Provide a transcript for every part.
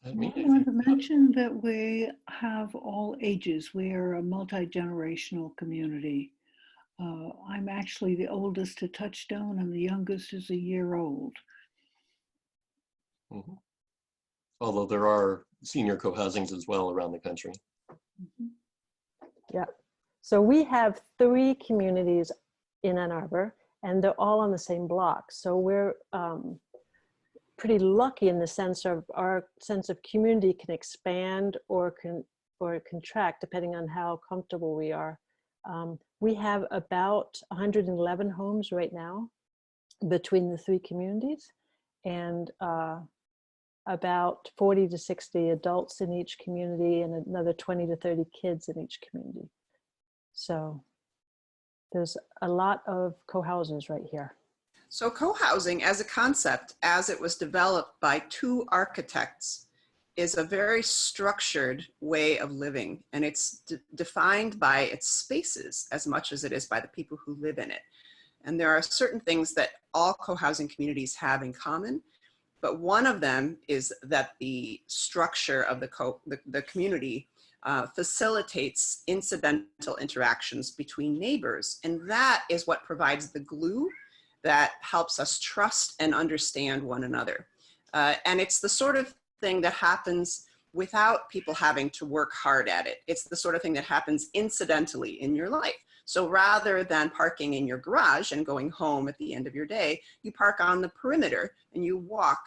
I I mean, want to mention that we have all ages. We are a multi-generational community. I'm actually the oldest to Touchstone, and the youngest is a year old. mhm. Although there are senior co-housings as well around the country. Mhm. Yeah. So we have 3 communities in Ann Arbor, and they're all on the same block. So we're pretty lucky in the sense of our sense of community can expand or contract depending on how comfortable we are. We have about 111 homes right now between the 3 communities, and about 40 to 60 adults in each community and another 20 to 30 kids in each community. So there's a lot of co-housers right here. So co-housing as a concept, as it was developed by 2 architects, is a very structured way of living, and it's defined by its spaces as much as it is by the people who live in it. And there are certain things that all co-housing communities have in common, but one of them is that the structure of the community facilitates incidental interactions between neighbors, and that is what provides the glue that helps us trust and understand one another. And it's the sort of thing that happens without people having to work hard at it. It's the sort of thing that happens incidentally in your life. So rather than parking in your garage and going home at the end of your day, you park on the perimeter and you walk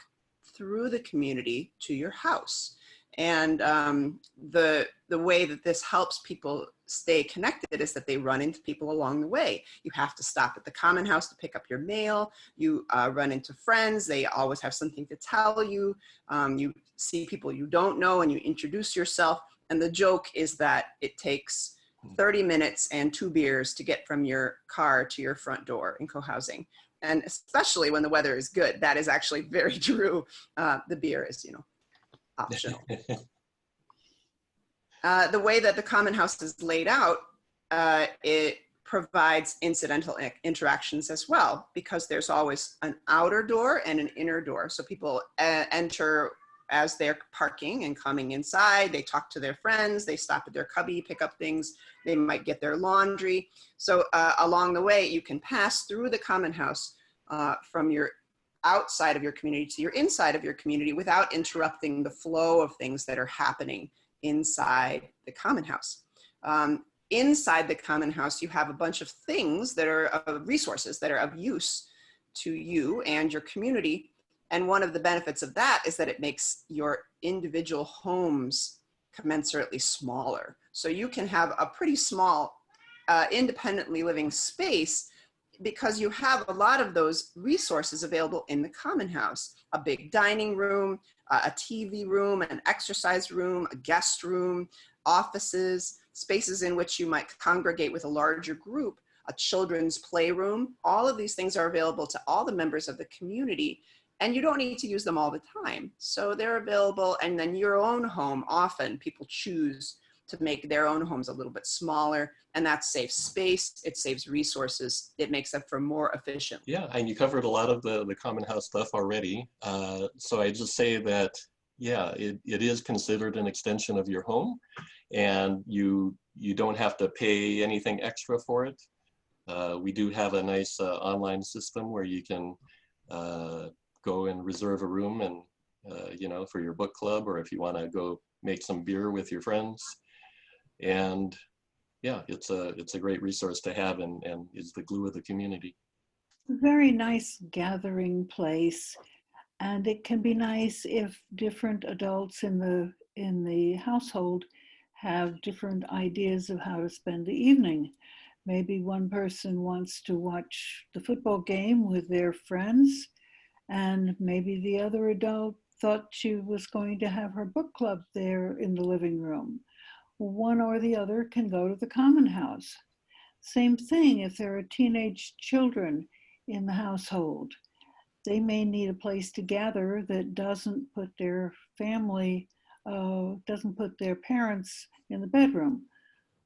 through the community to your house. And the way that this helps people stay connected is that they run into people along the way. You have to stop at the common house to pick up your mail. You run into friends. They always have something to tell you. You see people you don't know and you introduce yourself. And the joke is that it takes 30 minutes and 2 beers to get from your car to your front door in co-housing. And especially when the weather is good, that is actually very true. The beer is, optional. The way that the common house is laid out, it provides incidental interactions as well, because there's always an outer door and an inner door. So people enter as they're parking and coming inside. They talk to their friends. They stop at their cubby, pick up things. They might get their laundry. So along the way, you can pass through the common house from your outside of your community to your inside of your community without interrupting the flow of things that are happening inside the common house. Inside the common house, you have a bunch of things that are resources that are of use to you and your community. And one of the benefits of that is that it makes your individual homes commensurately smaller. So you can have a pretty small independently living space because you have a lot of those resources available in the common house. A big dining room, a TV room, an exercise room, a guest room, offices, spaces in which you might congregate with a larger group, a children's playroom. All of these things are available to all the members of the community, and you don't need to use them all the time. So they're available, and then your own home, often people choose to make their own homes a little bit smaller, and that saves space, it saves resources, it makes them for more efficient. Yeah, and you covered a lot of the common house stuff already. So I just say that, yeah, it is considered an extension of your home, and you don't have to pay anything extra for it. We do have a nice online system where you can go and reserve a room and, for your book club, or if you want to go make some beer with your friends. And yeah, it's a great resource to have, and is the glue of the community. Very nice gathering place, and it can be nice if different adults in the household have different ideas of how to spend the evening. Maybe one person wants to watch the football game with their friends, and maybe the other adult thought she was going to have her book club there in the living room. One or the other can go to the common house. Same thing if there are teenage children in the household. They may need a place to gather that doesn't put their family, doesn't put their parents in the bedroom.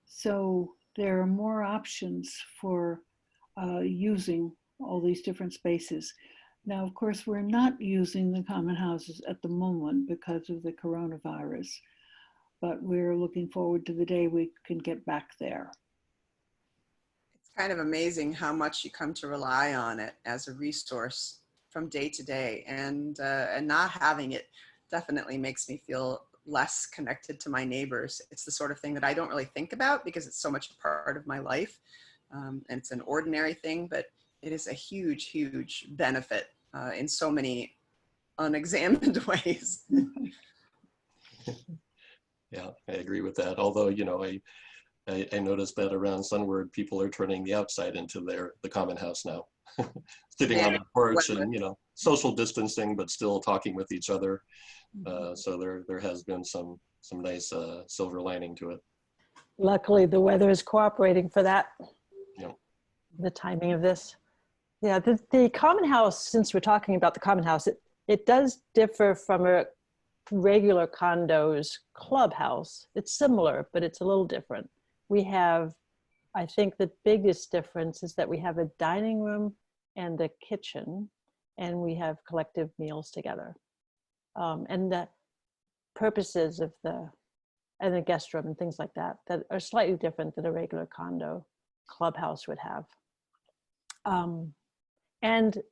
So there are more options for using all these different spaces. Now, of course, we're not using the common houses at the moment because of the coronavirus, but we're looking forward to the day we can get back there. It's kind of amazing how much you come to rely on it as a resource from day to day, and not having it definitely makes me feel less connected to my neighbors. It's the sort of thing that I don't really think about because it's so much a part of my life, and it's an ordinary thing, but it is a huge, huge benefit in so many unexamined ways. Yeah, I agree with that. Although, you know, I noticed that around Sunward, people are turning the outside into the common house now. Sitting on the porch and, you know, social distancing, but still talking with each other. So there has been some nice silver lining to it. Luckily, the weather is cooperating for that. Yeah. The timing of this. Yeah, the common house, since we're talking about the common house, it does differ from a regular condo's clubhouse. It's similar, but it's a little different. We have, I think the biggest difference is that we have a dining room and a kitchen, and we have collective meals together. And the purposes of and the guest room and things like that are slightly different than a regular condo clubhouse would have. And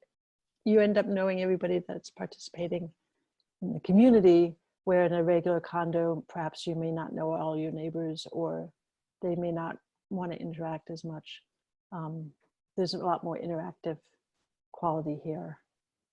you end up knowing everybody that's participating in the community, where in a regular condo, perhaps you may not know all your neighbors, or they may not want to interact as much. There's a lot more interactive quality here.